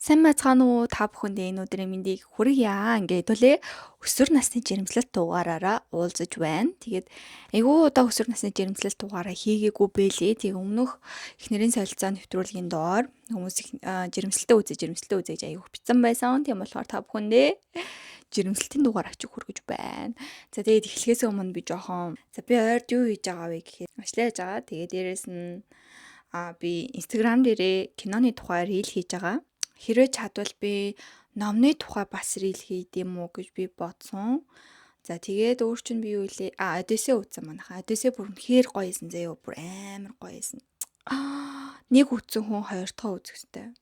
Сайн байцгаана уу та бүхэндээ энэ өдрийн мэндийг хүргье. Ингээд үлээ өсвөр насны жирэмслэлт дугаараараа уулзаж байна. Тэгээд айгүй удаа өсвөр насны жирэмслэлт дугаараа хийгээгүй бэлээ. Тэгээ өмнөх эхнэрийн солилцоо нэвтрүүлгийн доор хүмүүс жирэмслэлтээ үзэж айгүй битсэн байсан. Тийм болохоор та бүхэндээ жирэмслэлтийн дугаар авчиг хүргэж байна. За тэгээд эхлэхээс өмнө би би ойрд юу хийж байгаа вэ гэхээр ажиллаж байгаа. Тэгээд дээрэс нь би Instagram дээрээ киноны тухай рил хийж байгаа. Хэрвээ чадвал би номны тухай бас рил хийдэм үү гэж би бодсон. За тэгээд өөр чинь би юу илээ? Одиссей үзсэн манайхаа. Одиссей бүр үнэхээр гоё исэн заяа. Бүр амар гоё исэн. Нэг үзсэн хүн хоёр дахь үзэх хэрэгтэй.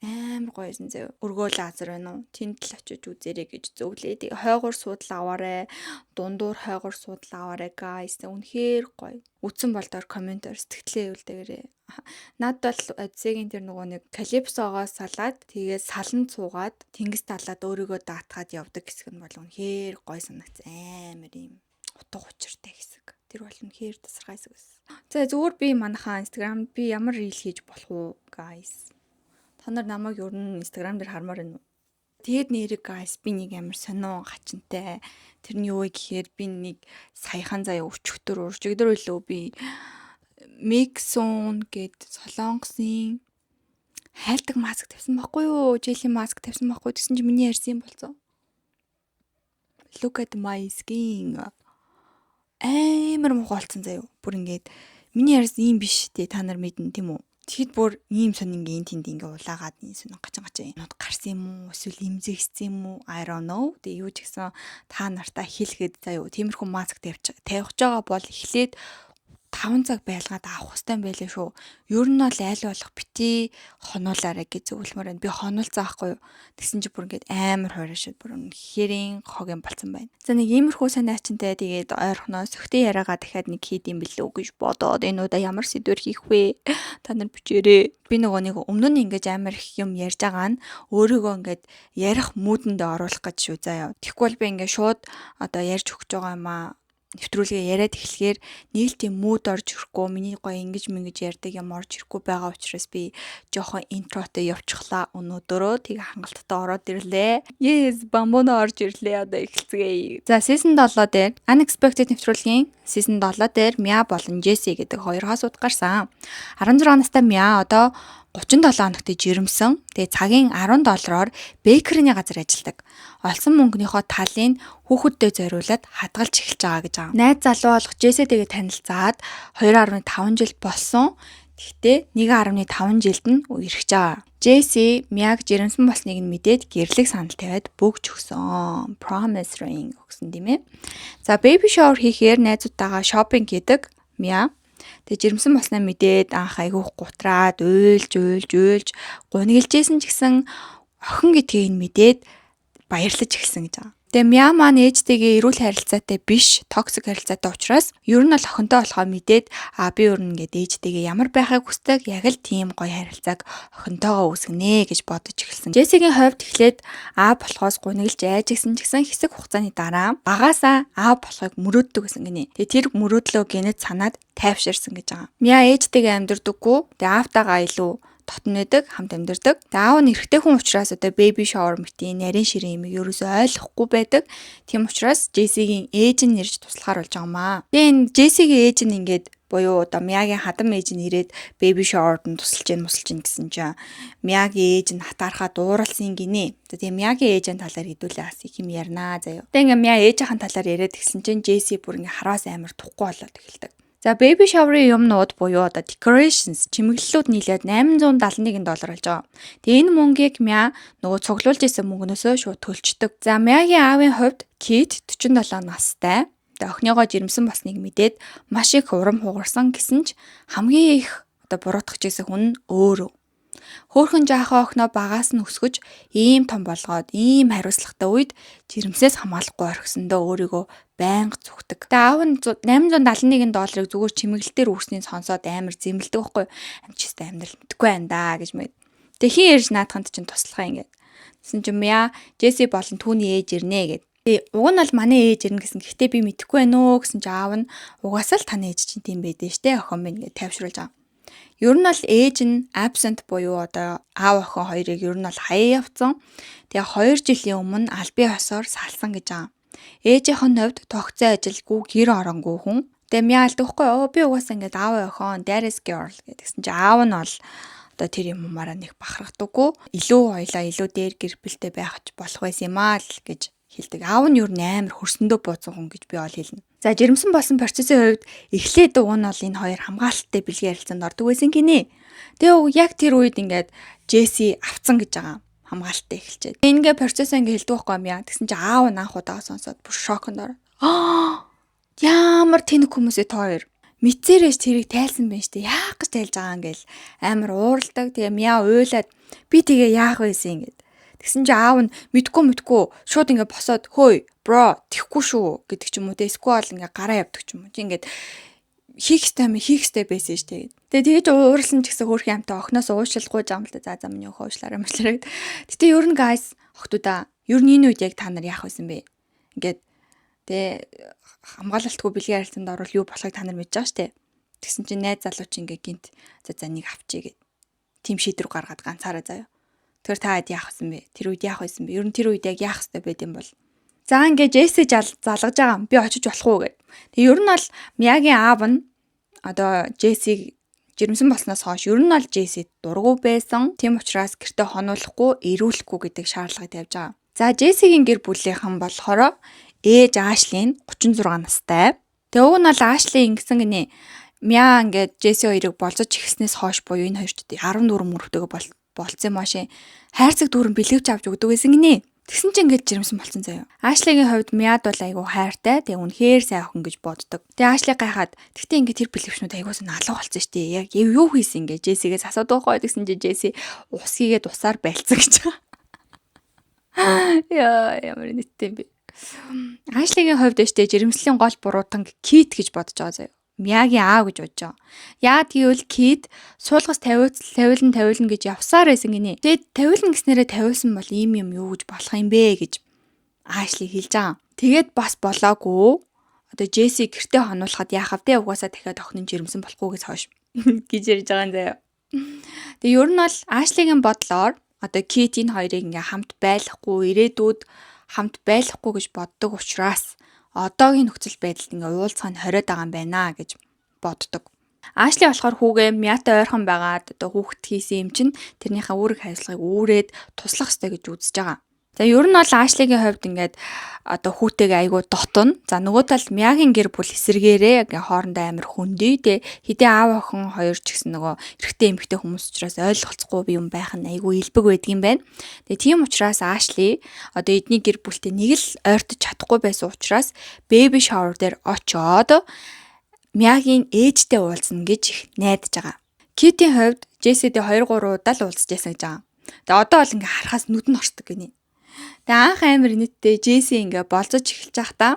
Амар гоё исэн заяа. Өргөө лазер байна уу? Тэнд л очиж үзээрэй гэж зөвлөө. Тэгээ хойгоор суудлаа аваарэ. Дундуур хойгоор суудлаа аваарэ guys. Үнэхээр гоё. Үзсэн бол доор комментээр сэтгэлээ хэвлэлтэйгээрээ. Над бол Одиссейгийн тэр нөгөө нэг калипсогоо салаад тэгээд салан цуугаад тэнгис талаад өөрийгөө даатгаад явдаг хэсэг нь бол үнэхээр гоё санагц амар юм утга учиртай хэсэг. Тэр бол үнэхээр тасархай хэсэг байсан. За зүгээр би манайхаа Instagram би ямар рил хийж болох уу guys? Та нар намайг ер нь Instagram дээр хармаар байна уу? Тэгээд нэрэг guys би нэг амар сонио гачинтай. Тэр нь юу вэ гэхээр би нэг саяхан заяа өчигдөр үлээ би Mixon гэд Солонгосын хайлтаг маск тавьсан байхгүй юу? Желийн маск тавьсан байхгүй. Тэгсэн чинь миний ярьсан болцоо. Look at my skin. Амар муу болцсон заяа. Бүр ингээд миний ярьсан юм биш те та нар мэднэ тийм үү? Тэгэхэд бүр ийм сонингийн тэнд ингээ улаагаад ийм сонин гачаа нууд гарсан юм уу? Эсвэл имзэгсэн юм уу? I don't know. Тэгээ юу ч гэсэн та нартаа хэлэхэд заяа. Тиймэрхүү маск тавьж байгаа бол эхлээд 5 цаг байлгаад авах хэрэгтэй байлээ шүү. Ер нь бол айл болох бити хонуулаарай гэж зөвлөмөр байна. Би хонуулцаа байхгүй юу. Тэгсэн чи бүр ингээд амар хойршоод бүр хэрийн хогийн болцсон байна. За нэг иймэрхүү санаачинтай тэгээд ойрхоноо сөхтэй яриагаа дахиад нэг хийдэм билүү гэж бодоод энэ удаа ямар сэдвэр хийх вэ? Та нар бичээрэй. Би нөгөө нэг өмнө нь ингээд амар их юм ярьж байгаа нь өөрийгөө ингээд ярих муудэндээ оруулах гэж шүү заяа. Тэгэхгүй бол би ингээд шууд одоо ярьж өгч байгаа юм аа. Нэвтрүүлгээ яриад эхлэхээр нэг л тийм мууд орж ирэхгүй миний гоё ингэж ярьдаг юм орж ирэхгүй байгаа учраас би жоохон интротой явчихлаа өнөөдөрөө тэгээ хангалттай ороод ирлээ. Yes, бамбоно орж ирлээ одоо эхэлцгээе. За season 7 дээр Unexpected нэвтрүүлгийн season 7 дээр Mia болон Jessie гэдэг хоёр хасууд гарсан. 16 настай Mia одоо 37 хоногт жирэмсэн. Тэгээ цагийн $10-оор бейкерийн газар ажилладаг. Олсон мөнгөнийхөө талыг хүүхэддээ зориулаад хадгалж эхэлж байгаа гэж байгаа. Найз залуу болох Джесситэйгээ танилцаад 2.5 жил болсон. Гэхдээ 1.5 жилд нь үерхэж байгаа. Джесси Миаг жирэмсэн болсныг нь мэдээд гэрлэх санал тавиад бөгж өгсөн. Promise ring өгсөн тийм ээ. За baby shower хийхээр найзуудтайгаа шопинг хийдэг Миа. Тэгээ жирэмсэн болсноо мэдээд анх айгүйх гутраад уйлж гунигэлжсэн ч гэсэн охин гэдгийг нь мэдээд баярлаж эхэлсэн гэж байгаа. Тэгээ Миа маань ээжтэйгээ эрүүл харилцаатай биш, токсик харилцаатай учраас ер нь л охинтой болохоо мэдээд би ер нь ингээд ээжтэйгээ ямар байхыг хүсдэг, яг л тийм гоё харилцааг охинтойгоо үүсгэнэ гэж бодож эхэлсэн. Джессигийн хувьд эхлээд болохоос гунигэлж айж гисэн ч гэсэн хэсэг хугацааны дараа багаасаа болохыг мөрөөддөг гэсэн гинэ. Тэгээ тэр мөрөөдлөө гинэт санаад тайвширсан гэж байгаа. Миа ээжтэйгээ амьдэрдэггүй. Тэгээ аавтайгаа илүү дотн байдаг, хамт амьдардаг. Аав нь эрэгтэй хүн учраас одоо baby shower мэтийн нарийн ширээ юм ерөөсөй ойлгохгүй байдаг. Тийм учраас Джессигийн ээж нь ирж туслахаар болж байгаамаа. Тэгээ энэ Джессигийн ээж нь ингээд буюу одоо Миагийн хадам ээж нь ирээд baby shower-д нь тусалж гин гэсэн чинь Миагийн ээж нь хатаархаа дууралсан гинэ. Тэгээ Миагийн ээжийн талаар хэдүүлээ бас их юм ярнаа заяа. Тэгээ ингээ Миа ээжийн талаар яриад гисэн чинь Джесси бүр ингээ хараас амар тухгүй болоод эхэлдэг. За baby shower-ын юмнууд буюу одоо decorations чимэглэлүүд нийлээд $871 болж байгаа. Тэгээ энэ мөнгийг Миа нөгөө цуглуулж исэн мөнгнөөсөө шууд төлчдөг. За Миагийн аавын хувьд Кит 47 настай. Тэгээ охиныгоо жирэмсэн болсныг мэдээд маш их урам хугарсан гэсэн ч хамгийн их одоо буруутгаж исэн хүн нь өөрөө. Хөөхөн жаахан охиноо багаас нь өсгөж ийм том болгоод ийм хариуцлагатай үед жирэмсээс хамгаалахгүй орхисондоо өөрийгөө байнга зүгтэг. Тэгээ аав нь $871 зүгээр чимэглэлээр өгснийг сонсоод амар зэмлдэг байхгүй. Амчистай амьдрал мэдгүй байна да гэж мэд. Тэгээ хин ярьж наадханд чинь туслахаа ингээд. Тэсэн чинь Миа Джесси болон түүний ээж ирнэ гэд. Уг нь бол манай ээж ирнэ гэсэн. Гэхдээ би мэдэхгүй байна өө гэсэн чинь аав нь угаасаа л таны ээж чинь тийм байдэн штэ охин минь гэж тайвшруулж байгаа. Ер нь бол ээж нь absent буюу одоо аав охин хоёрыг ер нь бол хаяа явцсан. Тэгээ 2 жилийн өмнө албан ёсоор салсан гэж байгаа. Ээжийнх нь хувьд тогтсон ажилгүй гэр оронгүй хүн. Тэгээ мяалдаг хгүй би угаасаа ингээд аав охин dairy's girl гэдгсэн чи аав нь бол одоо тэр юмараа нэг бахархдаггүй. Илүү хоёлаа илүү дээр гэр бүлтэй байх болох байсан юм аа л гэж хэлдэг. Аав нь юу нээр хөрсөндөө бууцсан хүн гэж би бол хэлнэ. За жирэмсэн болсон процессын хувьд эхлээд уг нь бол энэ хоёр хамгаалалттай бэлгийн ярилцаанд ордог байсан гинэ. Тэгээ яг тэр үед ингээд Джесси авцсан гэж байгаа хамгаалттай эхэлчихэд. Ингээ процессоо ингээ хэлдэг байхгүй юм яа. Тэгсэн чи аав нь анх удаа сонсоод бүр шоконд ороод ямар тэнэг хүмүүсээ та хоёр мэдсээрэж тэрийг тайлсан байна штэ. Яах гэж тайлж байгаа юм гээл амар ууралдаг. Тэгээ мяа уйлаад би тэгээ яах байсан ингээд. Тэгсэн чи аав нь мэдгүй шууд ингээ босоод хөөе бро тэхгүй шүү гэдэг ч юм уу. Эсвэл ингээ гараа явдаг ч юм уу. Чи ингээд хийх ёстой байсан штэ. Тэгээ тэгэж ууралсан ч гэсэн хөөрхөн амтаа охноос уушлахгүй жаам л да. За миний уушлаараа мэтлэрэг. Гэтэ ер нь guys охтуудаа ер нь энэ үед яг та нар яах байсан бэ? Ингээд тэгээ хамгаалалтгүй бэлгийн харилцаанд орвол юу болохыг та нар мэдж байгаа штэ. Тэгсэн чинь найз залууч ингээ гинт за нэг авчий гэд тим шийдвэр гаргаад ганцаараа заяа. Тэр та хэд яах вэ бэ? Тэр үед яах байсан бэ? Ер нь тэр үед яг яах ёстой байд юм бол. За ингээ Джесси залгаж байгаа юм. Би очиж болох уу гэд. Тэг ер нь бол Мягийн аав нь одоо Джессиг жирэмсэн болсноос хойш ер нь бол Джесси дургу байсан. Тэм учраас гэртээ хонуулахгүй, эрүүлэхгүй гэдэг шаардлагыг тавьж байгаа. За Джессигийн гэр бүлийнхэн болохоор ээж Ашли 36 настай. Тэгээ уг нь бол Ашли ингэсэн гинэ. Мяа ингээд Джесси хоёрыг болцож ихснээс хойш буюу энэ хоёрт 14 мөрөвтэйгээ болцсон юм ааши. Хайрцаг дүүрэн бэлгэвч авч өгдөг байсан гинэ. Тэгсэн чинь ингээд жирэмсэн болсон заяа. Ашлигийн хувьд Мяд бол айгүй хайртай. Тэгээ үнэхээр сайн охин гэж боддог. Тэгээ Ашли гайхаад тэгтээ ингээд тэр бэлгэвчнүүд айгуус алга болсон штэ. Яг юу хийсэн ингээд Джессигээс асуудаг байхгүй гэсэн чинь Джесси ус хийгээд усаар байлцсан гэж байгаа. Яа ямар нэттэй бэ. Ашлигийн хувьд штэ жирэмслийн гол буруутан Кит гэж бодож байгаа заяа. Мягийн аав гэж бодож байгаа. Яа тэгвэл Кит суулгас тавиулна гэж явсаар байсан гинэ. Тэгээд тавиулна гэснээрээ тавиулсан бол ийм юм юу гэж болох юм бэ гэж Ашли хэлж байгаа. Тэгээд бас болоогүй. Одоо Джесси гэртээ хонуулахад яахав те угаасаа дахиад охин жирэмсэн болохгүйгээс хойш гэж ярьж байгаа юм заяа. Тэгээ ер нь бол Ашлигийн бодлоор одоо Кит энэ хоёрыг ингээ хамт байхгүй ирээдүйд хамт байхгүй гэж боддог учраас одоогийн нөхцөл байдалд ингээ уулзах нь хориод байгаа юм байна гэж боддог. Ашли болохоор хүүгээ Мятай ойрхон байгаад одоо хүүхэд хийсэн юм чинь тэрнийхээ үүрэг хариуцлагыг үүрээд туслах ёстой гэж үзэж байгаа. За ер нь бол Ашлигийн хувьд ингээд одоо хүүтэйгээ айгуу дотно. За нөгөө тал Мягийн гэр бүл эсэргээрээ ингээ хоорондоо амар хөндөй те хэдий аав охин хоёр ч гэсэн нөгөө эрэгтэй эмэгтэй хүмүүс учраас ойлголцохгүй юм байх нь айгуу илбэг байдгийн байна. Тэгээ тийм учраас Ашли одоо эдний гэр бүлтэй нэг л ойртож чадахгүй байсан учраас baby shower дээр очоод Мягийн ээжтэй уулзна гэж их найдаж байгаа. Китийн хувьд Джессидээ 2-3 удаа л уулзж байсан гэж байгаа. Тэгээ одоо бол ингээ харахаас нүд нь орчдөг гинэ. Тэгээ анх амир нэттэй Джесси ингээ болцож эхэлж байхдаа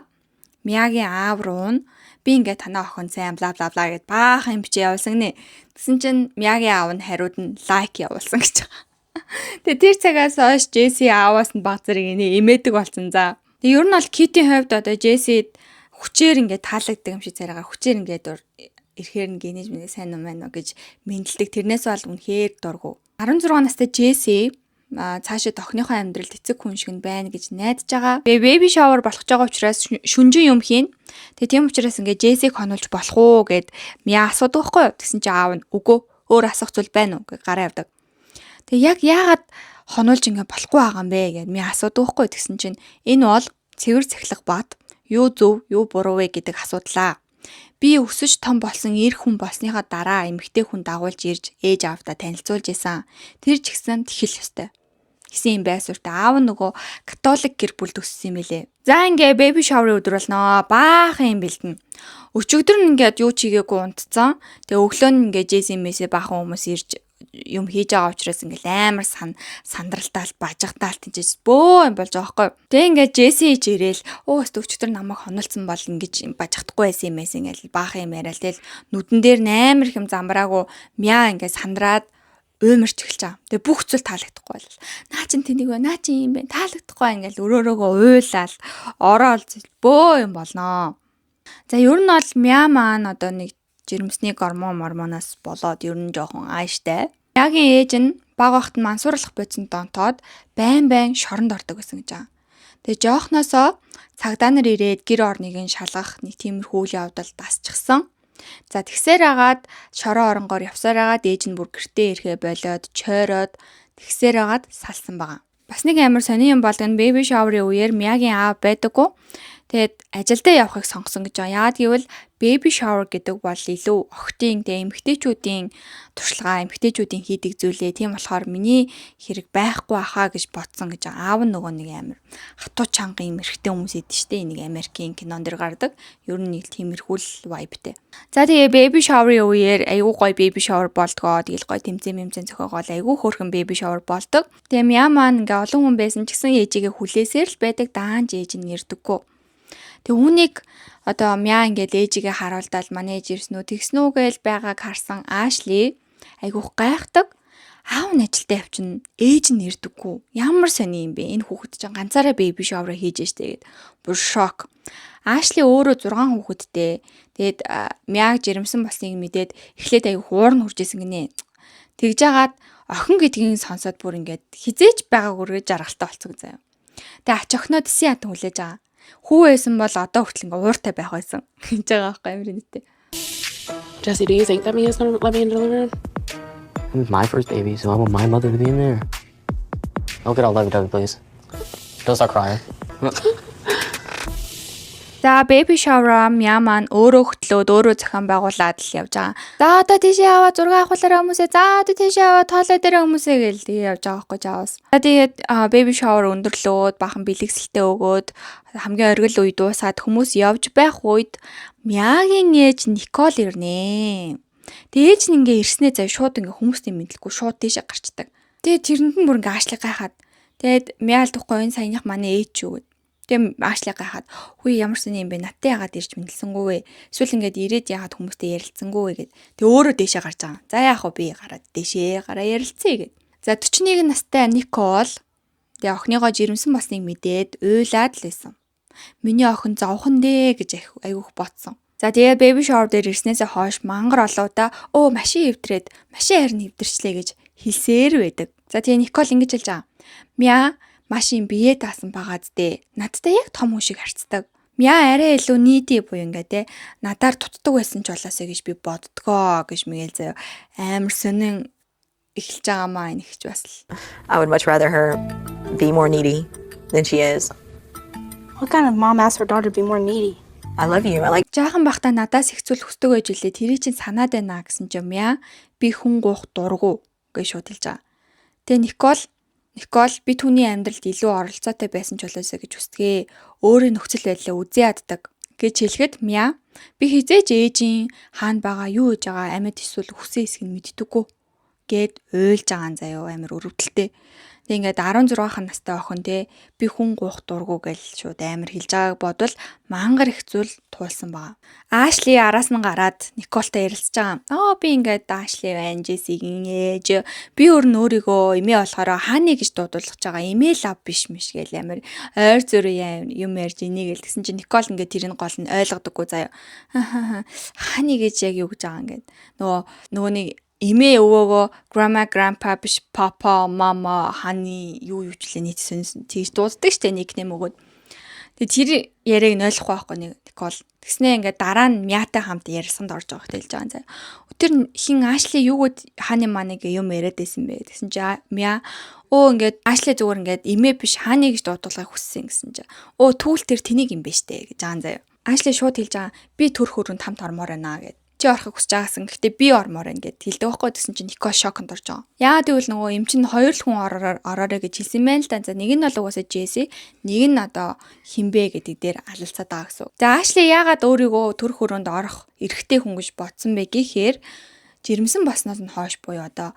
Мягийн аав руу нь би ингээ танаа охин сайн бла бла бла гэд баахан бичиж явуулсан гинэ. Тэгсэн чинь Мягийн аав нь хариуд нь лайк явуулсан гэж байгаа. Тэгээ тэр цагаас хойш Джесси ааваас нь баг зэрэг имээдэг болсон за. Тэгээ ер нь бол Китийн хувьд одоо Джессид хүчээр ингээ таалагддаг юм шиг царайгаар хүчээр ингээ ирэхээр нь гинэж минь сайн юм байна гэж мэдлдэг. Тэрнээс бол үнэхээр дургу. 16 настай Джесси цаашаа охиныхоо амьдралд эцэг хүн шиг байна гэж найдаж байгаа. Baby shower болох байгаа учраас шүнжин юм хийн. Тэгээ тийм учраас ингээ Джессиг хонуулж болох уу гэд Мяа асуудаг байхгүй юу? Тэгсэн чинь аав нь үгүй өөр асах зүйл байна уу гэж гараа явдаг. Тэгээ яг яагаад хонуулж ингээ болохгүй байгаа юм бэ гэд Мяа асуудаг байхгүй юу? Тэгсэн чинь энэ бол цэвэр цахилах бат юу зөв юу буруу вэ гэдэг асуудлаа. Би өсөж том болсон эр хүн болсныхаа дараа эмэгтэй хүн дагуулж ирж ээж аавдаа танилцуулж исэн. Тэр ч гэсэн тэхэл ёстой. Гэсэн юм байсурт аав нь нөгөө католик гэр бүлд өссөн юм лээ. За ингээ baby shower өдөр болноо. Баахан юм бэлдэн. Өчигдөр нь ингээд юу чигээгүй унтцсан. Тэгээ өглөө нь ингээ Джесси мэсээ баахан хүмүүс ирж юм хийж байгаа учраас ингээл амар сандралтаал бажигтаал тийж бөө юм болж байгаа байхгүй. Тэгээ ингээд Джесси ич ирээл өчигдөр намайг хонолцсон бол ингэж бажигдахгүй байсан юм эс ингээл баахан юм яриад тэгэл нүдэн дээр амар хэм замбраагүй Мяа ингээд сандраад уймарч эхэлж байгаа. Тэгээ бүх зүйл таалагдахгүй бол наа чин тэнийг вэ наа чин юм бэ таалагдахгүй ингээл өрөөрөөгөө уйлал ороод бөө юм болноо. За ер нь бол Мяа маань одоо нэг жирэмсний гормоноос болоод ер нь жоохон ааштай. Мягийн ээж нь баг багт нь мансуурлах бодсон донтоод байн шоронд ордог гэсэн гэж байгаа. Тэгээ жоохносоо цагдаа нар ирээд гэр орныг нь шалгах нэг тиймэрхүү үйл явдал дасчихсан. За тэгсээр агаад шороо оронгоор явсаар агаад ээж нь бүр гэртээ ирэхэ болоод чойроод тэгсээр агаад салсан байгаа. Бас нэг амар сони юм болгоно бэби шаурын үеэр Мягийн аав байдаггүй. Тэгээд ажилдаа явахыг сонгосон гэж байгаа. Яагаад гэвэл baby shower гэдэг бол илүү охтын эмэгтэйчүүдийн туршлага, эмэгтэйчүүдийн хийдэг зүйлээ. Тийм болохоор миний хэрэг байхгүй ахаа гэж бодсон гэж байгаа. Аав нь нөгөө нэг амар хатуу чанга юм эрэгтэй хүмүүс идэв штэ. Нэг Америкийн кинон дэр гардаг. Ер нь нэг тиймэрхүү л vibeтэй. За тэгээ baby shower-ын үеэр айгүй гоё baby shower болдгоо. Тэгэл гоё тэмцээн зөхөөгоол айгүй хөөрхөн baby shower болдог. Тэгээ Мя маань ингээ олон хүн байсан ч гэсэн ээжигээ хүлээсээр л байдаг. Даанч ээж нь нэрдэггүй. Тэг үүнийг одоо Мя ингээд ээжигээ харуулдаад манай ээж ирсэн үү тэгснүү гээл байгааг харсан Ашли айгүйх гайхдаг. Аав нь ажилдаа явчихна. Ээж нь ирдэггүй. Ямар сони юм бэ? Энэ хүүхэд чинь ганцаараа baby shower хийж штэ гэд. Бүр шок. Ашли өөрөө 6 хүүхэдтэй. Тэгээд Мяг жирэмсэн болсныг мэдээд эхлээд айгүй хуурн хуржсэн гинэ. Тэгж жагаад охин гэдгийг сонсоод бүр ингээд хизээч байгааг үргэж жаргалтай болцсон заяа. Тэгээ ач охиноо тэсийн хатан хүлээж байгаа. Хүү байсан бол одоо хүртэл ингээ ууртай байх байсан гэж байгаа байхгүй амар нэттэй. Jesse, do you think that Mia's gonna let me into the living room? It was my first baby, so I want my mother to be in there. Don't get all lovey-dovey, please. Don't start crying. За baby shower Мя маань өөрөө хөтлөөд өөрөө зохион байгуулад л явж байгаа. За одоо тийшээ яваа зураг авахлаараа хүмүүсээ. За одоо тийшээ яваа тоолоо дээр хүмүүсээ гэл тэгээ явж байгаа байхгүй жаавас. За тэгээд baby shower өндөрлөөд бахан бэлэгсэлтэй өгөөд хамгийн оргил үе дуусаад хүмүүс явж байх үед Мягийн ээж Никол ирнэ. Тэгээ ээж нь ингээ ирснээ заа шууд ингээ хүмүүстэй мэдлэхгүй шууд тийшээ гарчдаг. Тэгээ тэрэнд нь бүр ингээ Ашли гайхаад. Тэгээд Мя л тухгүй энэ саяных манай ээж шүү. Тэгээ Ашли гайхаад хүй ямар сони юм бэ надтай яагаад ирж мэдлсэнгүү вэ? Эсвэл ингээд ирээд яагаад хүмүүстэй ярилцсангүй вэ гэд. Тэгээ өөрөө дээшээ гарч байгаа. За яах вэ би гараад дээшээ гараа ярилцъя гэд. За 41 настай Никол тэгээ охиныгоо жирэмсэн болсныг мэдээд уйлаад л байсан. Миний охин зовхон дээ гэж айгүйх ботсон. За тэгээ baby shower дээр ирснээсээ хойш мангар олоодаа машин эвдрээд машин харин эвдэрчлээ гэж хэлсээр байдаг. За тэгээ Никол ингэж хэлж байгаа. Мя машин бие таасан багаад дээ. Надтай яг том хүн шиг харцдаг. Мя арай илүү нийти буюу ингээ те надаар тутдаг байсан ч болоосаа гэж би боддгоо гэж мэгэл заяа. Амар сонин эхэлж байгаамаа энэ ихч бас л. I would much rather her be more needy than she is. What kind of mom asks her daughter to be more needy? I love you. I like Жаахан бахта надаас ихцүүл хүсдэг байж үлээ. Тэрий чинь санаад байна гэсэн чинь Мя би хүн гуух дургу гэж шууд хэлж байгаа. Тэгээ Никол би түүний амьдралд илүү оролцоотой байсан ч болоосаа гэж хүсдэгэ. Өөрийн нөхцөл байдлаа үзээ яддаг гэж хэлэхэд Мя би хизээж ээжийн хаана байгаа юу хийж байгаа амьд эсвэл хүсэн хэсэг нь мэддэггүй гэд уйлж байгаа заяо амар өрөвдөлтэй. Тэг ингээд 16 настай охин те би хүн гуух дургу гэж шууд амар хэлж байгааг бодвол мангар их зүйл туулсан байгаа. Ашли араас нь гараад Николтой ярилцж байгаа. Би ингээд Ашли байна, Жессигийн ээж. Би өөрийгөө эмээ болохоор хааны гэж дуудуулж байгаа. Эмээ лав биш миш гэл амар ойр зөрөө юм ярьж энийг л гэсэн чинь Никол ингээд тэрний гол нь ойлгодоггүй заяа. Хааны гэж яг юу гэж байгаа ингээд. Нөгөө нэг эмээ өвөөгөө grandma, grandpa биш papa, mama ханы юу юучлээ нийт сонсон. Тэгж дууддаг штэ никнейм өгөөд. Тэгээ тэр яриаг нь ойлгохгүй байхгүй Никол. Тэгснээ ингээд дараа нь Мятай хамт ярьсанд орж байгаа хэлж байгаа заа. Тэр хин Ашли юугод хааны маныг юм яриад байсан бэ гэсэн чи Мя ингээд Ашли зүгээр ингээд эмээ биш хааны гэж дуудуулахыг хүссэн гэсэн чи түүл тэр тэнийг юм бэ штэ гэж байгаа заа. Ашли шууд хэлж байгаа би төр хөрөнд хамт ормоор байна гэд. Чи орохыг хүсэж байгаасан. Гэхдээ би ормоор байна гэд хэлдэг байхгүй гэсэн чинь Никол шоконд орж байгаа. Яагаад гэвэл нөгөө эм чин хоёр л хүн ороорой гэж хэлсэн байна л да. За нэг нь бол угаасаа Джесси, нэг нь одоо хинбэ гэдэг дээр алалцаад байгаа гэсэн. За Ашли яагаад өөрийгөө төр хөрөнд орох эрэгтэй хүн гэж бодсон бэ гэхээр жирэмсэн болсноос нь хойш буюу одоо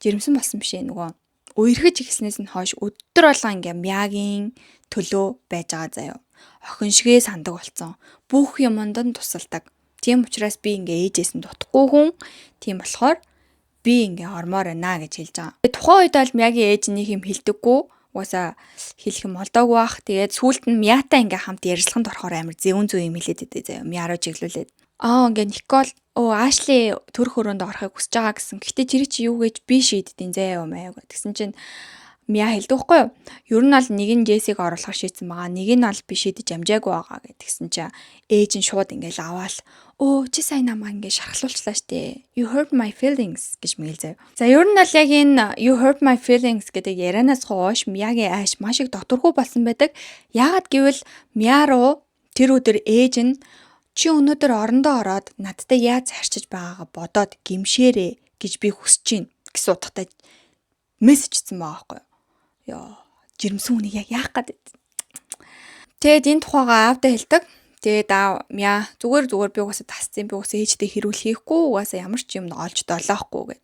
жирэмсэн болсон бишээ нөгөө үерхэж ихснээс нь хойш өдөр болгоо ингээ Мягийн төлөө байж байгаа заяо. Охин шигээ сандаг болсон. Бүх юмд нь тусалдаг. Тийм учраас би ингээ ээжээс нь дутхгүй хүн. Тийм болохоор би ингээ ормоор байна гэж хэлж байгаа. Тухайн үед бол Мягийн ээж нэг юм хэлдэггүй. Угаасаа хэлэх юм олдоогүй бах. Тэгээд сүүлд нь Мятай ингээ хамт ярилцлаганд орохоор амар зэвүүн зүү юм хэлээд өгдөө заяа. Мя руу чиглүүлээд. Ингээ Никол Ашли төрөх өрөөнд орохыг хүсэж байгаа гэсэн. Гэхдээ тэр чи юу гэж би шийдтiin заяа маяг гэсэн чинь Мя хэлдэг байхгүй юу? Ер нь бол нэг нь Джессиг оруулахар шийдсэн байгаа. Нэг нь бол би шийдэж амжаагүй байгаа гэдгсэн чинь ээж нь шууд ингээл аваал чи сайн намайг ингээ шархлуулчлаа штэ. You hurt my feelings гэж мэл заяа. За ер нь бол яг энэ you hurt my feelings гэдэг ярианаас хойш Мягийн ааш маш их докторгүй болсон байдаг. Яагаад гэвэл Мя руу тэр өдөр ээж нь чи өнөөдөр орондоо ороод надтай яаж харьцаж байгаагаа бодоод гимшээрээ гэж би хүсэж байна гэсэн утгатай мессежсэн байгаа байхгүй юу? Яа, жирэмсэн хүнийг яг яах гээд. Тэгээд энэ тухайгаа аавдаа хэлдэг. Тэгээд Мя зүгээр би угаасаа тасцсан, би угаасаа ээжтэй хэрүүл хийхгүй, угаасаа ямар ч юм олж долоохгүй гэд.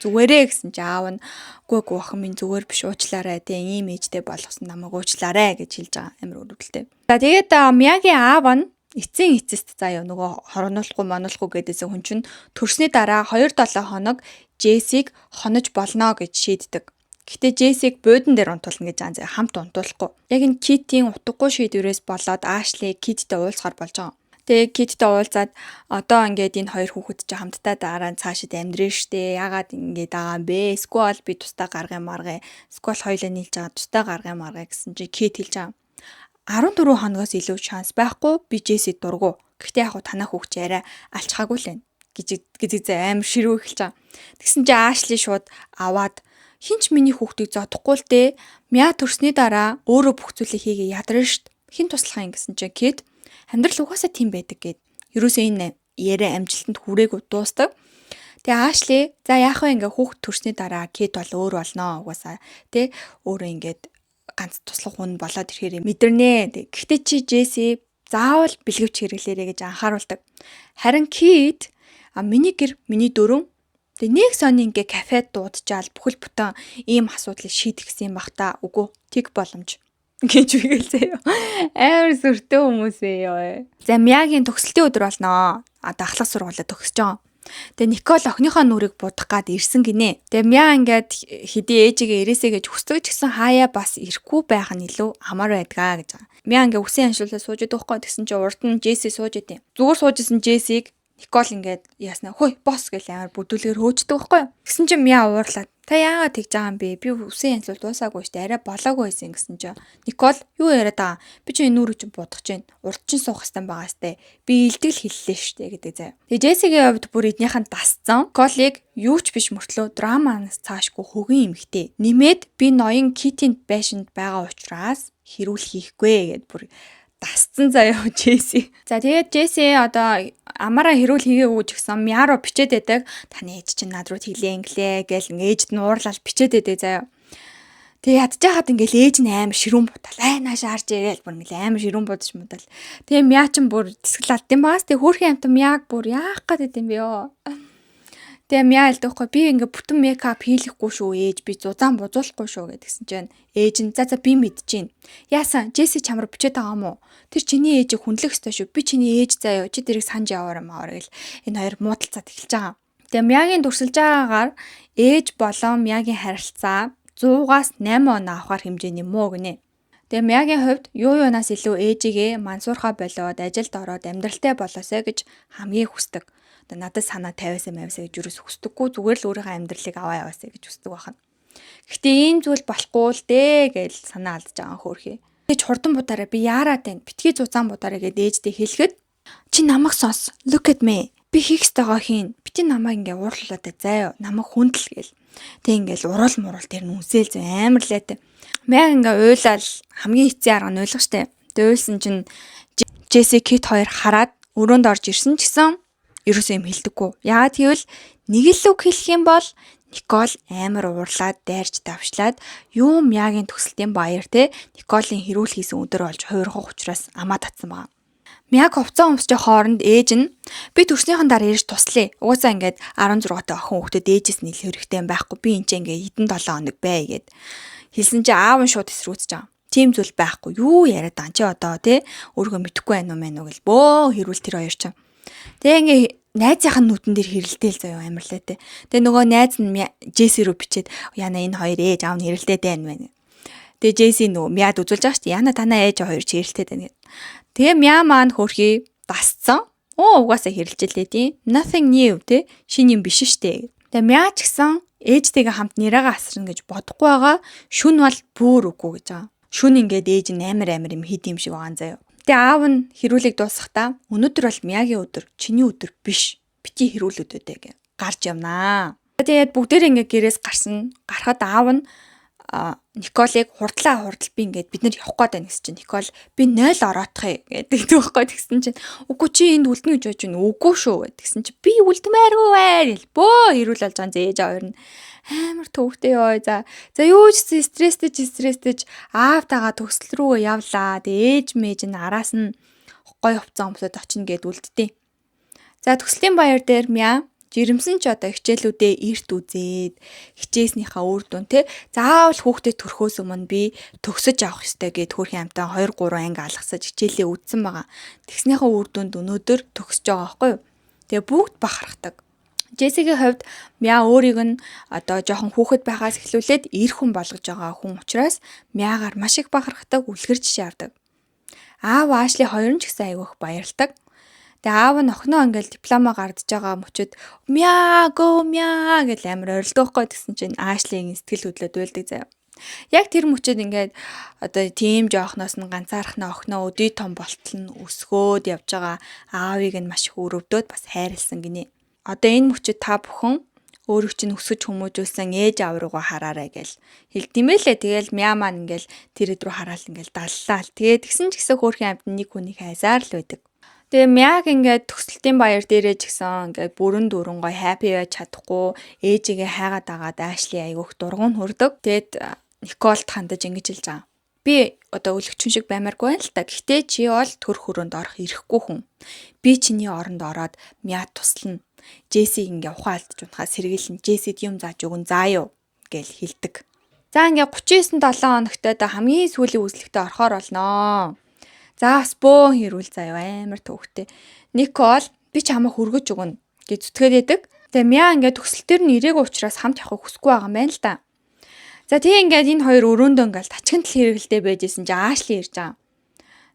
Зүгээрээ гэсэн чи аав нь үгүй охин минь зүгээр биш уучлаарай те ийм ээжтэй болгосон намайг уучлаарай гэж хэлж байгаа амар өрөвдөлтэй. За тэгээд Мягийн аав нь эцсийн эцэст заяа нөгөө хоронуулахгүй гэдээсээ хүн чинь төрсний дараа 2-7 хоног Джессиг хонож болно гэж шийддэг. Гэхдээ Джессиг буудан дээр унтуулна гэж заа хамт унтуулахгүй. Яг энэ Китийн утгагүй шийдвэрээс болоод Ашли Киттэй уулзахаар болж байгаа. Тэгээ Киттэй уулзаад одоо ингээд энэ хоёр хүүхэд чинь хамтдаа дараа нь цаашид амьдрэн штэ. Ягаад ингээд байгаа юм бэ? Эсвэл би тусдаа гаргая маргая. Эсвэл хоёлаа нийлж байгаа тусдаа гаргая маргая гэсэн чи Кит хэлж байгаа. 14 хоногоос илүү шанс байхгүй би Джесси дургу. Гэхдээ яг танаа хүүхч яриа алчхаагүй л байна гэж амар ширүү эхэлж байгаа. Тэгсэн чи Ашли шууд аваад хинч миний хүүхдийг зодохгүй л дээ. Мя төрсний дараа өөрөө бүх зүйлийг хийгээ ядарна штт. Хин туслах юм гэсэн чи Кит амьдрал угаасаа тийм байдаг гэд. Ерөөсөө энэ яриа амжилтанд хүрээгүй дуустав. Тэгээ Ашли за яах вэ ингээ хүүхд төрсний дараа Кит бол өөр болно угаасаа тэ өөрөө ингээд ганц туслах хүн болоод ирэхээр мэдэрнэ. Гэхдээ чи Джесси заавал бэлгэвч хэрэглээрэй гэж анхааруулдаг. Харин Кит миний гэр миний дөрөв. Тэгээ нэг сони ингээ кафед дуудчихаал бүхэл бүтэн ийм асуудлыг шийдэх гэсэн юм бах та. Үгүй тэг боломж гэж үгээл заяа. Амар сүртэй хүмүүс ээ. За Мягийн төгсөлтийн өдөр болно. Дахлах сургуулаа төгсөж байгаа. Тэгээ Никол охиныхоо нүрийг будах гад ирсэн гинэ. Тэгээ Мя ингээд хэдий ээжигээ ирээсэй гэж хүсдэг ч гэсэн хаяа бас ирэхгүй байх нь илүү амар байдгаа гэж байгаа. Мя ингээ үсэн аншуулаа сууж идэх байхгүй тэгсэн чи урд нь Джесси сууж идэв. Зүгээр сууж исэн Джессиг Никол ингээд яаснаа хөөе босс гэж амар бүдүүлгээр хөөждөг байхгүй юу. Тэгсэн чи Мя уурлаад та яагаад тэгж байгаа юм бэ? Би үсэн янзлал дуусаагүй штэ арай болоогүй байсан гэсэн чи Никол юу яриад байгаа? Би чи энэ нүрийг чи будах чинь урд чинь суух хэвтан байгаа штэ. Би илтгэл хэллээ штэ гэдэг заяа. Тэгээ Джессигийн хувьд бүр эднийхэн дасцсан. Николыг юу ч биш мөртлөө драманаас цаашгүй хөгийн эмхтэй. Нэмээд би ноён Китийн байшинд байгаа учраас хэрүүл хийхгүй гэд бүр дасцсан заяа Джесси. За тэгээд Джесси одоо амаараа хэрүүл хийгээгүй ч гэсэн Мя руу бичээд байдаг. Таны ээж чинь над руу тэглээ инглээ гэл ээжд нь уурлал бичээд байдаг заяа. Тэгээ ядчихад ингээл ээж нь амар ширүүн бутал. Наашаа харж ирээл бүр ингээл амар ширүүн будаж мудал. Тэгээ Мя чинь бүр тэсгэл алдсан байгаас тэгээ хөөрхөн амтан Мяг бүр яах гээд юм бэ ёо. Тэгээ Мя хэлдэггүй би ингээ бүтэн мейкап хийлэхгүй шүү ээж би зузаан бузуулахгүй шүү гэдгсэн чинь ээж нь за би мэдчихээн. Яасан Джесси чамруу бичээд байгаа юм уу? Тэр чиний ээжийг хүндлэх ёстой шүү. Би чиний ээж заяа. Чи тэрийг санаж яваар юм аа гэл энэ хоёр муудалцаад эхэлж байгаа. Тэгээ Мягийн дүрсэлж байгаагаар ээж болон Мягийн харилцаа 100-аас 8 он авахар хэмжээний муу гинэ. Тэгээ Мягийн хувьд юунаас илүү ээжигээ мансуурхаа болоод ажилд ороод амьдралтай болоосай гэж хамгийн хүсдэг. Одоо надад санаа тавиасаа мавсаа гэж юус хүсдэггүй зүгээр л өөрийнхөө амьдралыг аваа яваасаа гэж хүсдэг байна. Гэхдээ ийм зүйл болохгүй л дээ гэж санаа алдаж байгаа хөөрхий. Тэгж хурдан будаараа би яарад байна. Битгий зузаан будаараа гэж ээжтэй хэлэхэд чи намайг сонс. Look at me. Би хийх ёстойгоо хийн. Бити намайг ингээ уурлуулаад заяа. Намайг хүндэл гээл. Тэг ингээл урал мурал тэр нүсэл зөө амар лээтэй. Мэг ингээ уйлал хамгийн эцсийн арга нь уйлах штэ. Тэг уйлсан чинь Джесси Кит хоёр хараад өрөөнд орж ирсэн ч гэсэн ерөөсөө юм хэлдэггүй. Яагаад гэвэл нэг л үг хэлэх юм бол Никол амар уурлаад дайрч давшлаад юу Мягийн төсөлтийн баяр те Николийн хэрүүл хийсэн өдөр болж хуурхах учраас амаа татсан байгаа. Мяг хувцас өмсөж хооронд ээж нь би төрснийхэн дараа ирж туслая. Угаасаа ингээд 16 та охин хүүхдэд ээжээс нь ил хэрэгтэй байхгүй. Би энэ ч ингээд хэдэн 7 хоног бай гэд хэлсэн чи аав нь шууд эсрүүцэж байгаа. Тийм зүйл байхгүй. Юу яриад байгаа чи одоо те өөргөө мэдэхгүй байна уу мэн үү гэл бөө хэрүүл тэр хоёр чинь. Тэгээ ингээ найзынхаа нүдэн дээр хэрэлдээл заяа амарлаа те. Тэгээ нөгөө найз нь Джесси рүү бичээд яна энэ хоёр ээж аав нь хэрэлдээд байна мэн. Тэгээ Джесси нөгөө Мяд үзүүлж байгаа шүү дээ. Яна танаа ээж хоёр ч хэрэлдээд байна гэд. Тэгээ Мя маань хөрхий дасцсан. Угаасаа хэрэлжлээ тий. Nothing new тий. Шинэ юм биш штэ. Тэгээ Мя ч гэсэн ээжтэйгээ хамт нэрээгээ асрна гэж бодохгүй байгаа. Шүн бол бүр үгүй гэж байгаа. Шүн ингээд ээж нь амар юм хийд юм шиг байгаа заяа. Тэгээ аав нь хэрүүлэг дуусгахдаа өнөөдөр бол Мягийн өдөр, чиний өдөр биш. Бити хэрүүлүүдээ гэж гарч явнаа. Тэгээд бүгдээрээ ингээд гэрээс гарсан. Гарахад аав нь Николыг хурдлаа би ингээд бид нар явах гээд байна гэсэн чинь Никол би 0 ороотхыг гэдэг төгөхгүй тэгсэн чинь үгүй чи энд үлдэнэ гэж бодож байна. Үгүй шүү гэдгсэн чинь би үлдмээргүй байр гэл бөө ирүүл болж байгаа зээж хоёр нь амар төвхтэй ёо. За юу ч стресстэйж аавтайгаа төгсөл рүү явлаа. Тэгээ ээж мэж нь араас нь гой хувцас өмсөд очино гэд үлдтээ. За төгслийн баяр дээр Мя жирэмсэн ч одоо хичээлүүдээ эрт үзээд хичээснийхаа үр дүн те заавал хүүхдэд төрхөөс өмнө би төгсөж авах ёстой гэд хөрхийн амтаа 2 3 анги алгасаж хичээлээ үзсэн байгаа. Тэгснийхаа үр дүнд өнөөдөр төгсөж байгаа байхгүй юу? Тэгээ бүгд бахархдаг. Джессигийн хувьд Мя өөрийг нь одоо жоохон хүүхэд байхаас эхлүүлээд эр хүн болгож байгаа хүн учраас Мягаар маш их бахархдаг, үлгэр жишээ авдаг. Аав Ашли хоёр нь ч гэсэн айгүйх баярлдаг. Тэгээ аав нь охиноо ингээл диплома гардж байгаа мөчөд Мя гэл амар орилдог байхгүй гэсэн чинь Ашлигийн сэтгэл хөдлөд байлдаг заяа. Яг тэр мөчөд ингээд одоо тийм жоохноос нь ганцаархнаа охиноо өдий том болтол нь өсгөөд явж байгаа аавыг нь маш их өрөвдөөд бас хайрлсан гинэ. Одоо энэ мөчөд та бүхэн өөрийг чинь өсгөж хүмүүжүүлсэн ээж аав руугаа хараарай гэл хэлдэмэлээ. Тэгэл Мя маань ингээл тэр рүү хараал ингээл даллаа. Тэгээд тэгсэн ч гэсэн хөөрхийн амт нэг хүнийг хайсаар л байдаг. Тэгээ Мяг ингээд төгсөлтийн баяр дээрээ ч гэсэн ингээд бүрэн дүүрэн гой happy байж чадахгүй ээжигээ хайгаад агаад Ашли айгүйх дургуун хүрдэг. Тэгэд Николд хандаж ингэж хэлж байгаа. Би одоо өлөгчүн шиг баймааргүй байна л та. Гэхдээ чи бол төр хөрөнд орох ирэхгүй хүн. Би чиний оронд ороод Мя туслана. Джесси ингээ ухаан алдж унахаас сэргийлэн Джессид юм зааж өгөн заа юу гэж хэлдэг. За ингээ 39-7 хоногтой хамгийн сүүлийн үзлэгтээ орохоор болноо. За бас бөөн хэрүүл заяа амар төвхтэй. Никол би чамайг хөргөж өгнө гэж зүтгээд байдаг. Тэгээ Мя ингээ төгсөлтөр нь ирээгүй учраас хамт явахыг хүсэхгүй байгаа юм байна л да. За тийм ингээд энэ хоёр өрөөндөө ингээл тачгантал хэрэгэлтэй байжсэн чинь Ашли ирж байгаа.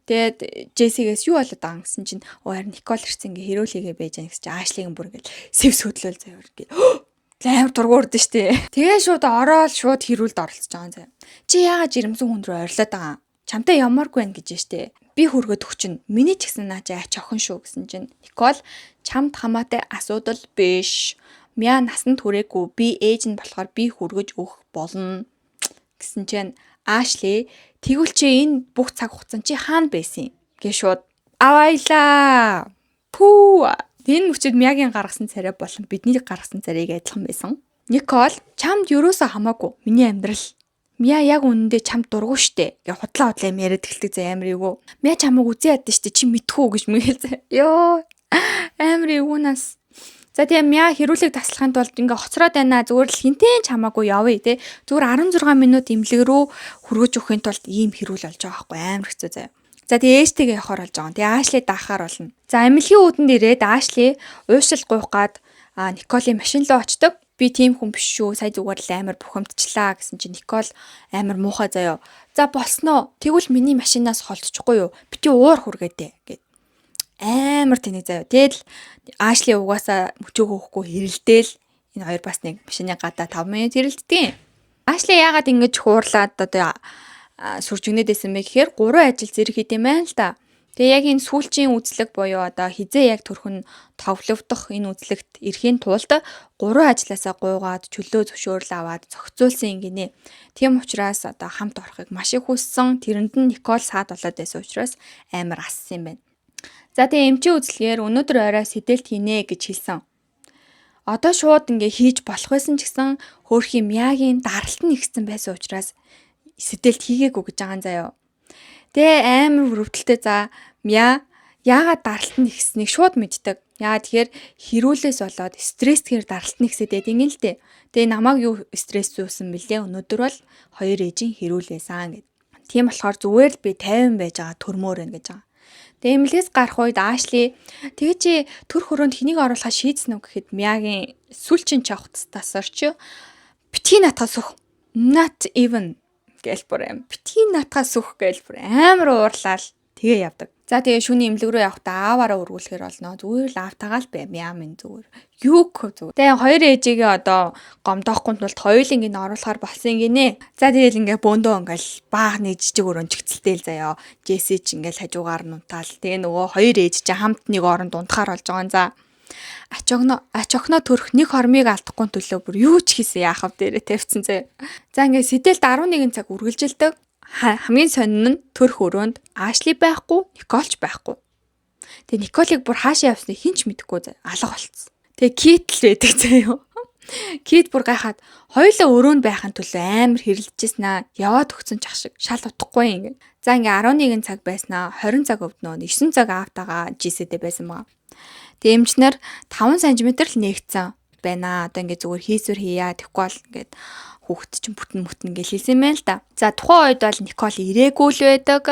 Тэгээд Джессигээс юу болоод байгаа гэсэн чинь харин Никол ирсэн ингээ хэрүүлээгээ байж байгаа гэсэн чинь Ашлигийн бүр ингээл сэвс хөдлөөл заяа ингээ амар дургуурд нь штэ. Тэгээ шууд ороод шууд хэрүүлд оролцож байгаа заяа. Чи яагаад жирэмсэн хүн рүү орилоод байгаа? Чамтай ямааргүй байна гэж штэ. Би хүргөөд өгчин. Миний ч гэсэн наачаа ач охин шүү гэсэн чинь Никол чамд хамаатай асуудал биш. Мя насанд хүрээгүй. Би ээж нь болохоор би хүргэж өгөх болно гэсэн чинь Ашли тэгвэл чи энэ бүх цаг хугацаанд чи хаана байсан гэж шууд авайлаа. Пүү. Энэ мөчөд Мягийн гаргасан царай болон бидний гаргасан царайг адилхан байсан. Никол чамд юусоо хамаагүй. Миний амьдрал. Мя яг үнэндээ чамд дургу штэ. Гэ худлаа яриад эхэлдэг зэ амар эвгүй. Мя чамайг үзээ ядсан штэ чи мэдхүү гэж мэгэл зэ. Йоо. Амар эвгүнаас. За тийм Мя хэрүүлэг таслахын тулд ингээ хоцроод байна. Зүгээр л хинтэн чамаагүй явъя те. Зүгээр 16 минут имлэг рүү хүргэж өгөхийн тулд ийм хэрүүл болж байгаа байхгүй амар хэцүү зэ. За тэгээ ээжтэйгээ явахаар болж байгаа. Тэгээ Ашли даахаар болно. За эмнэлгийн үүдэнд ирээд Ашли уушил гуйх гад Николийн машин руу очдог. Би тийм хүн биш шүү. Сая зүгээр л амар бухимдчлаа гэсэн чинь Никол амар муухай заяа. За болсноо. Тэгвэл миний машинаас холдчихгүй юу? Бити уур хүргээдэ гэд. Амар тэнэг заяа. Тэгэл Ашли угаасаа мөчөөгөө өгөхгүй хэрэлдээл энэ хоёр бас нэг машины гадаа 5 минут хэрэлддэг. Ашли яагаад ингэж хуурлаад одоо сүржигнэдсэн бэ гэхээр 3 ажил зэрэг хийд юм байна л да. Тэгээ яг энэ сүүлчийн үзлэг буюу одоо хизээ яг төрхөн товловдох энэ үзлэгт ирэхийн тулд 3 ажлаасаа гуйгаад чөлөө зөвшөөрөл аваад зохицуулсан гинэ. Тийм учраас одоо хамт орохыг маш их хүссэн. Тэрэнд нь Никол саад болоод байсан учраас амар ассан юм байна. За тэгээ эмчийн үзлэгээр өнөөдөр орой сэдэлт хийнэ гэж хэлсэн. Одоо шууд ингээ хийж болох байсан ч гэсэн хөөрхийн Мягийн даралт нь ихсэн байсан учраас сэдэлт хийгээгүй гэж байгаа юм заяа. Тэгээ амар өрөвдөлтэй за Мя яагаад даралт нь ихснийг шууд мэддэг. Яагаад тэгэхээр хэрүүлээс болоод стрессгээр даралт нь ихсэд байдаг юм л дээ. Тэгээ намайг юу стресс зүүсэн бэлээ. Өнөөдөр бол хоёр ээжийн хэрүүлээсэн гэд. Тийм болохоор зүгээр л би 50 байж байгаа төрмөр байна гэж байгаа. Тэгээ эмнэлгээс гарах үед Ашли тэгээ чи төр хөрөөнд хэнийг оруулахаа шийдсэн үү гэхэд Мягийн сүлчин чавхтаас орч битгий натаас өөх. Not even гэлбэр битгий натаас өөх гэлбэр амар уурлал тэгээ явдаг. За тэгээ шүний эмнэлэг рүү явахдаа ааваараа өргүүлэхээр болно. Зүгээр л аавтайгаа л баймаа минь зүгээр. Юу гэх зүгээр. Тэгээ хоёр ээжигээ одоо гомдоохгүй тулд хоёулын ингэ оруулахар болсон гинэ. За тэгээл ингээ бөөндөө ингээл баах нэг жижиг өрөөнд чигцэлтэйл заяа. Джесси ч ингээл хажуугаар нь унтаал. Тэгээ нөгөө хоёр ээж чи хамт нэг оронд унтахаар болж байгаа. За ач огноо төрөх нэг хормыг алдахгүй төлөө бүр юу ч хийсэн яахав дээрээ тавьчихсан заяа. За ингээ сэтэлд 11 цаг үргэлжилдэг. Хамгийн сонин нь төрх өрөөнд Ашли байхгүй, Николч байхгүй. Тэгээ Николыг бүр хаашаа явсныг хинч мэдэхгүй заяа. Алга болцсон. Тэгээ Кит л байдаг заяа. Кит бүр гайхаад хоёулаа өрөөнд байхын төлөө амар хэрэлдэжсэн аа. Яваад өгсөн ч ах шиг шал утахгүй ингэ. За ингээ 11 цаг байснаа 20 цаг өвднөө 9 цаг аавтагаа Джесситэй байсан байгаа. Тэгээ эмчнэр 5 см л нээгцэн байна. Одоо ингээ зүгээр хийсвэр хийя тэгэхгүй бол ингээд хүүхэд чинь бүтэн гэж хэлсэн юм байна л да. За тухайн үед бол Никол ирээгүй л байдаг.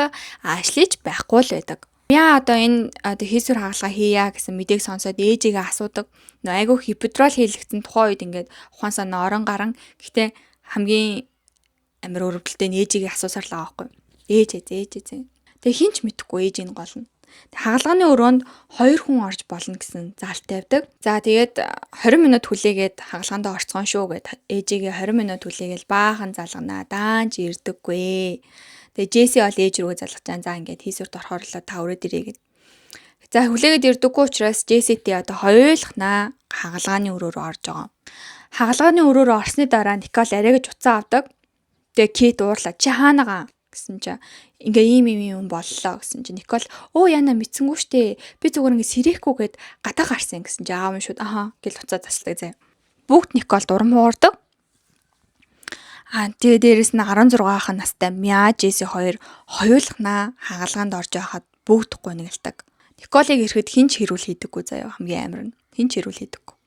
Ашлич байхгүй л байдаг. Яа одоо энэ хийсвэр хагалгаа хийя гэсэн мэдээг сонсоод ээжигээ асуудаг. Нөө айгүй хипедрол хийлэгдсэн тухайн үед ингээд ухаан санаа орон гарan. Гэхдээ хамгийн амар өрөвдөлтэй ээжигээ асуусаар л байгаа байхгүй. Ээж. Тэгээ хинч мэдэхгүй ээжийн гол нь. Хагалгааны өрөөнд 2 хүн орж болно гэсэн заалтай байдаг. За тэгээд 20 минут хүлээгээд хагалгаанд орцгоон шүү гэд ээжигээ 20 минут хүлээгээл баахан залганаа даанч ирдэггүй. Тэгээ Джесси бол ээж рүүгээ залгаж байгаа. За ингээд хийсвэрт орохорлоо та өрөөд ирээ гэд. За хүлээгээд ирдэггүй учраас Джесситэй одоо хоёулахнаа хагалгааны өрөөрөө орж байгаа. Хагалгааны өрөөрөө орсны дараа Никол арайгаж уцаа авдаг. Тэгээ Кит уурлаа. Чи хаанагаа гэсэн чи ингээ ийм боллоо гэсэн чи Никол яна мэдсэнгүү штэ би зүгээр ингээ сэрэхгүйгээд гадаа гарсан гэсэн чи аав нь шууд аха гэл уцаа засдаг заяа. Бүгд Никол дурам хуурдаг. Тэгээ дээрэс нь 16-ах настай Мя Джесси хоёр хоёулахнаа хагалгаанд орж байхад бүгд гунигалдаг. Николыг ирэхэд хинч хэрүүл хийдэггүй заяа хамгийн амар нь. Хинч хэрүүл хийдэггүй.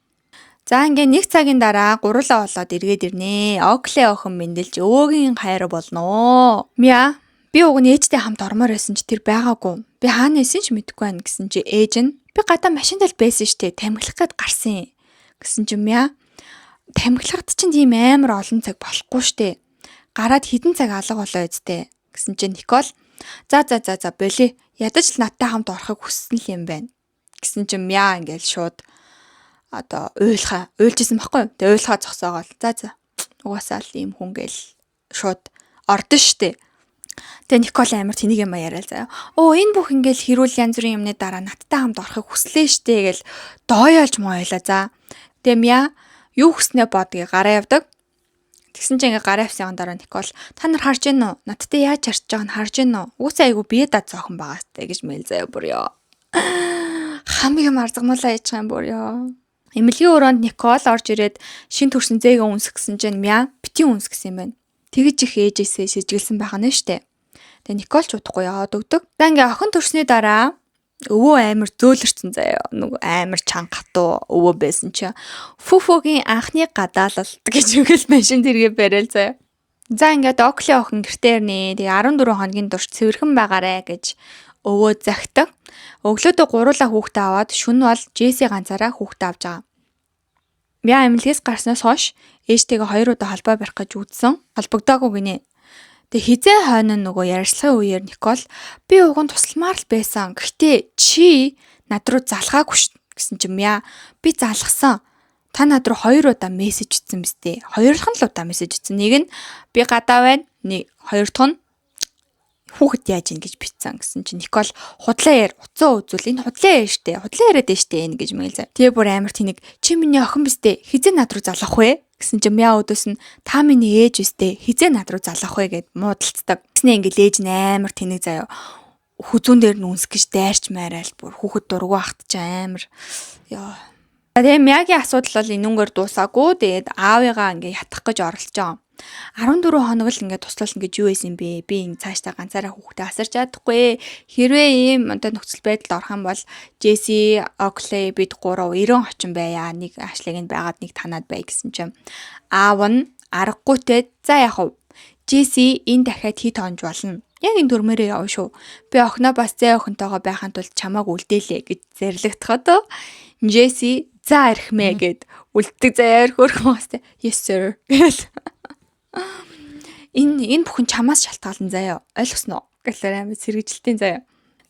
За ингээ 1 цагийн дараа гурлаа болоод эргээд ирнэ. Окле охин мэндэлж өвөөгийн хайр болноо. Мя би уг нь ээжтэй хамт ормоор байсан чи тэр байгаагүй. Би хаана байсан ч мэдэхгүй байна гэсэн чи ээж нь би гадаа машинд л байсан штэ тамхилах гээд гарсан гэсэн чи Мя тамхилахад чинь тийм амар олон цаг болохгүй штэ. Гараад хідэн цаг алга болоо үсттэй гэсэн чи Никол за боли ядаж л надтай хамт орохыг хүссэн л юм байна гэсэн чи Мя ингээл шууд одоо уйлжсэн баггүй. Тэгээ уйлхаа зогсоогоол. За угаасаа л ийм хүн гээл шууд ордон штэ. Тэгээ Никол амар тэнийг юм яриа заяа. Энэ бүх ингээл хэрүүл янз бүрийн юмны дараа надтай хамт орохыг хүслээ штэ гээл дооёолж моёлаа. За. Тэгээ Мя юу хүснээ бодгийг гараа явдаг. Тэгсэн чинь ингээ гараа явсан дараа Никол та нар харж гин үү? Надтай яаж харж байгааг нь харж гин үү? Угсаа айгу бие дад зоохон байгаа сте гэж мэл заяа бүр ёо. Хамгийн марзгамуулаа яачих юм бүр ёо. Эмнэлгийн өрөөнд Никол орж ирээд шин төрсөн зээгээ үнсэх гэсэн чинь Мя бити үнсгэсэн юм байна. Тэгэж их ээжээсээ шижгэлсэн байгаа нь штэ. Тэгээ Никол ч удахгүй яваад өгдөг. За ингээ охин төрсний дараа өвөө амар зөөлөрсөн заяа. Нэг амар чанга хатуу өвөө байсан чи Фуфогийн анхны гадаалалт гэж үгэл машин тэргээ барайл заяа. За ингээд Окле охин гэртээ ирнэ. Тэгээ 14 хоногийн турш цэвэрхэн байгаарэ гэж өвөө загтаг. Өглөөдөө гуруулаа хүүхдээ аваад шөнө бол Джесси ганцаараа хүүхдээ авч байгаа. Мя эмнэлгээс гарснаас хойш ээжтэйгээ 2 удаа холбоо барих гэж үзсэн. Холбогдоогүй гинэ. Тэгээ хизээ хойно нөгөө ярилцлагын үеэр Никол би уг нь тусламаар л байсан. Гэхдээ чи над руу залгаагүй ш гэсэн чинь Мя би залгасан. Та над руу 2 удаа мессеж итсэн биз дээ. Хоёрлох нь л удаа мессеж итсэн. Нэг нь би гадаа байна. Хоёр дахь нь хүүхэд яаж ийн гэж битсэн гэсэн чинь Никол худлаа яар уцаа үзүүл энэ худлаа яар штэ худлаа яриад штэ энэ гэж мэл зав. Тэгээ бүр амар тэнэг чи миний охин биз дээ хизээ над руу залгах вэ гэсэн чинь Мя өдөөс нь та миний ээж биз дээ хизээ над руу залгах вэ гэд муудалцдаг. Тэснэ ингээл ээж нь амар тэнэг заяа. Хүзүүн дээр нь үнс гэж дайрч майраал бүр хүүхэд дургу ахт ч амар ёо. Тэгээ Мягийн асуудал бол энүүгээр дуусаагүй. Тэгээд аавыгаа ингээ ятгах гэж оролцож байгаа. 14 хоног л ингээд туслал ингэж юу байсан бэ? Би ин цаашдаа ганцаараа хүүхдээ асарч чадахгүй. Хэрвээ ийм одоо нөхцөл байдалд орох юм бол Джесси, Окле бид 3 90 очин байя. Нэг ашлыг нь байгаад нэг танаад бай гэсэн чинь аав нь аргагүйтэй за яах вэ? Джесси энэ дахиад хит онж болно. Яг энэ дүрмээрээ явна шүү. Би охиноо бас зээ охинтойгоо байхын тулд чамааг үлдээлээ гэж зэрлэгдэхэд Джесси за ирхмээ гэд үлддэг заяар хөрхөн бастай. Yes sir. Энэ бүхэн чамаас шалтгаалan заяа. Ойлгосноо? Гэлээр амар сэргэжилтийн заяа.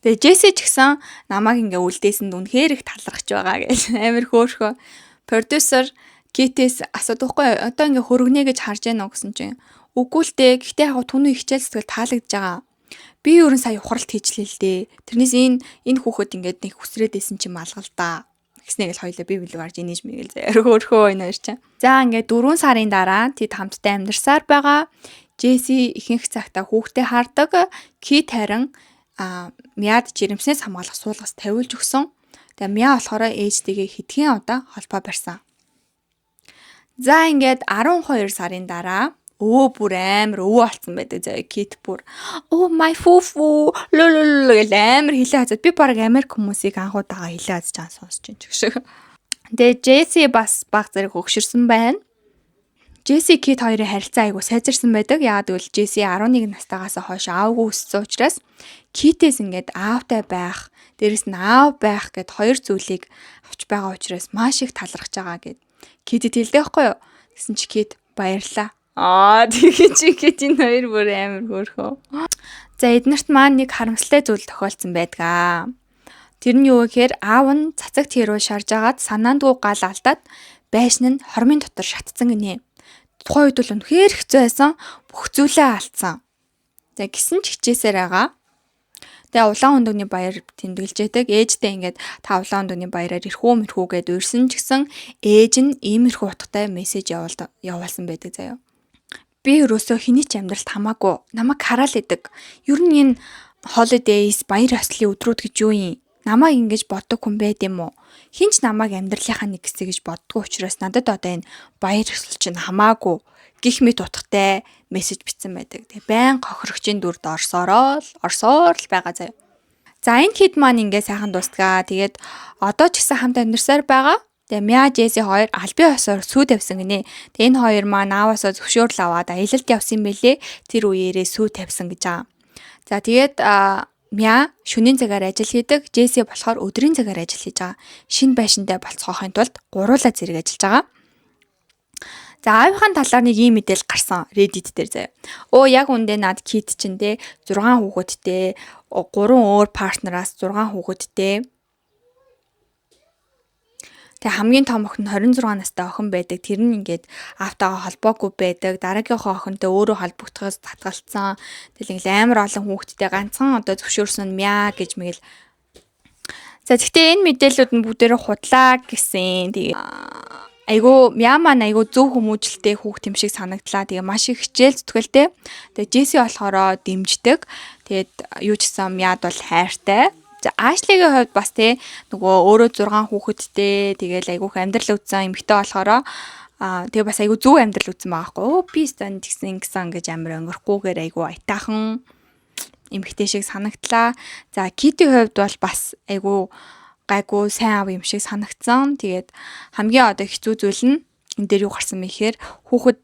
Тэгээ Джесси ч гэсэн намайг ингээ үлдээсэнд үнэхээр их талархаж байгаа гэж амар хөөрхөө. Продюсер Китээс асуудаггүй одоо ингээ хөргөнэ гэж харж байна уу гэсэн чинь үгүй л дээ. Гэхдээ яг түүний хичээл сэтгэл таалагдж байгаа. Би ерөн сая ухралт хийчлээ л дээ. Тэрнээс энэ хүүхэд ингээд нэг хүсрээд байсан чинь малгалдаа. Гэснээр л хоёлаа би билүү гарч инээж мэгэл заяа хөөрхөө байна ч. За ингээд 4 сарын дараа тэд хамтдаа амьдарсаар байгаа. Джесси ихэнх цагтаа хүүхдээ хардаг. Кит харин Мяд жирэмснээс хамгаалах суулгаас тавиулж өгсөн. Тэгээ Мя болохоор ээжтэйгээ хэдхэн удаа холбоо барьсан. За ингээд 12 сарын дараа бүр амар өвөө болсон байдаг заяа. Кит бүр my fufu гэл амар хэлээ хазаад би баг Америк хүмүүсийг анхудаага хэлээ хазаж чам сонсч юм ч гэх шиг. Тэгээ Джесси бас баг зэрэг өгшөрсөн байна. Джесси Кит хоёрын харилцаа айгу сайжирсан байдаг. Яагаад гэвэл Джесси 11 настайгаас хойш аавгүй өссөн учраас Китээс ингээд аавтай байх, дээрэс нь аав байх гэд хоёр зүйлийг авч байгаа учраас маш их талархаж байгаа гэд Китэд хэлдэг байхгүй юу? Гэсэн чи Кит баярлаа. Тэгээ чи Кит энэ хоёр бүр амар хөөрхөө. За эднэрт маань нэг харамсалтай зүйл тохиолдсон байдгаа. Тэр нь юу гэхээр аав нь цацагт хэрүү шарж агаад санаандгүй гал алдаад байшин нь хормын дотор шатцсан гинэ. Тухайн үед бол үнэхээр хэцүү байсан. Бүх зүйлээ алдсан. За гисэн ч хичээсээр байгаа. Тэгээ улаан өндөгний баяр тэмдэглэж байдаг. Ээжтэй ингээд та улаан өндөгний баяраар ирхүү мэрхүү гэд урьсан ч гэсэн ээж нь иймэрхүү утгатай мессеж явуулсан байдаг заяа. Би өрөөсөө хэний ч амьдралд хамаагүй намайг хараал идэг. Ер нь энэ holidays баяр ёслолын өдрүүд гэж юу юм? Намайг ингэж боддог хүн байд юм уу? Хинч намайг амьдралынхаа нэг хэсэг гэж боддгоо учраас надад одоо энэ баяр ёслол чинь хамаагүй гих мэт утгатай мессеж бичсэн байдаг. Тэгээ байн хохирогчийн дүрд орсоор л байгаа заяа. За энэ хэд маань ингээ сайхан дуустгаа. Тэгээд одоо ч гэсэн хамт амьдарсаар байгаа. Тэгээ Мя Джесси хоёр албан ёсоор сүү тавьсан гинэ. Тэгээ энэ хоёр маань ааваасаа зөвшөөрөл аваад аялалд явсан байлээ. Тэр үеэрээ сүү тавьсан гэж байгаа. За тэгээд Мя шөнийн цагаар ажил хийдэг, Джесси болохоор өдрийн цагаар ажил хийж байгаа. Шинэ байшинтай болцоохын тулд гуруула зэрэг ажиллаж байгаа. За аавынхаа талаар нэг ийм мэдээлэл гарсан Reddit дээр заяа. Яг үндэ над Кит чинь те 6 хүүхэдтэй, 3 өөр партнераас 6 хүүхэдтэй. Тэгээ хамгийн том охин 26 настай охин байдаг. Тэр нь ингээд аавтайгаа холбоогүй байдаг. Дараагийнхаа охинтой өөрөө холбогдохоос татгалцсан. Тэгэл амар олон хүүхэдтэй ганцхан одоо зөвшөөрсөн Мя гэж мэгэл. За тэгтээ энэ мэдээллүүд нь бүгдээрээ худлаа гэсэн. Тэгээ Мя маань зөв хүмүүжлтэй хүүхд юм шиг санагдлаа. Тэгээ маш их хичээл зүтгэлтэй. Тэгээ Джесси болохоро дэмждэг. Тэгээд юу ч гэсэн Мяд бол хайртай. За Ашлигийн хувьд бас нөгөө өөрөө 6 хүүхэдтэй тэгэл айгүйх амьдрал үзсэн эмэгтэй болохоро тэгээ бас айгүй зөв амьдрал үзсэн байгаа хгүй. Би станд гэсэн гэж амар өнгөрөхгүйгээр айгүй айтаахан эмэгтэй шиг санагдлаа. За Китийн хувьд бол бас айгүй гайгүй сайн аав юм шиг санагдсан. Тэгээд хамгийн одоо хэцүү зүйл нь энэ дээр юу гарсан бэ гэхээр хүүхэд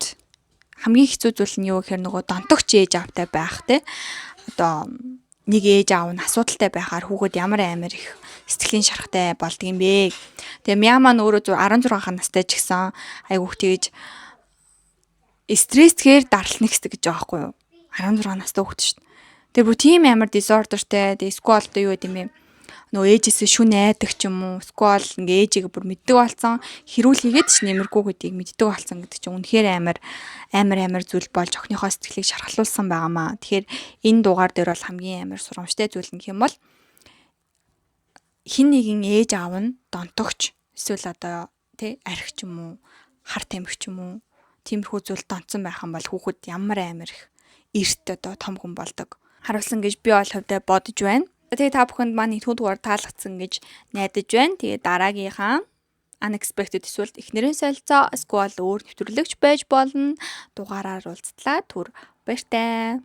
хамгийн хэцүү зүйл нь юу гэхээр нөгөө донтогч ээж аавтай байх одоо нэг ээж аав нь асуудалтай байхаар хүүхэд ямар амар их сэтгэлийн шарахтай болдго юм бэ. Тэгээ Мя маань өөрөө 16 настай ч гэсэн айгүйх тэгж стрессгээр дарлах гэсэн гэж байгаа байхгүй юу. 16 настай хүүхэд шүү дээ. Тэгээ бүр тийм амар дисордертэй. Тэгээ сквал одоо юу гэдэм бэ? Нөө ээжээсээ шүн айдаг ч юм уу. Сквал ингээ ээжийг бүр мэддэг болсон. Хэрүүл хийгээд ч нэмэргүй гэдгийг мэддэг болсон гэдэг чинь үнэхээр амар зүйл болж охиныхоо сэтгэлийг шархлуулсан байгаамаа. Тэгэхээр энэ дугаар дээр бол хамгийн амар сурамжтай зүйл нь хэм бол хин нэгэн ээж аав нь донтогч эсвэл одоо арх ч юм уу, хар тамхи ч юм уу тиймэрхүү зүйл донцсон байх юм бол хүүхэд ямар амар их эрт одоо том хүн болдог. Харуулсан гэж би бол хувьдаа бодож байна. Тэгээ та бүхэнд маань нэгдүгээр дугаар таалагдсан гэж найдаж байна. Тэгээ дараагийнхаа unexpected эсвэл эхнэрийн солилцоо эсвэл өөр нэвтрүүлэгч байж болно. Дугаараар уулзтлаа. Түр баяртай.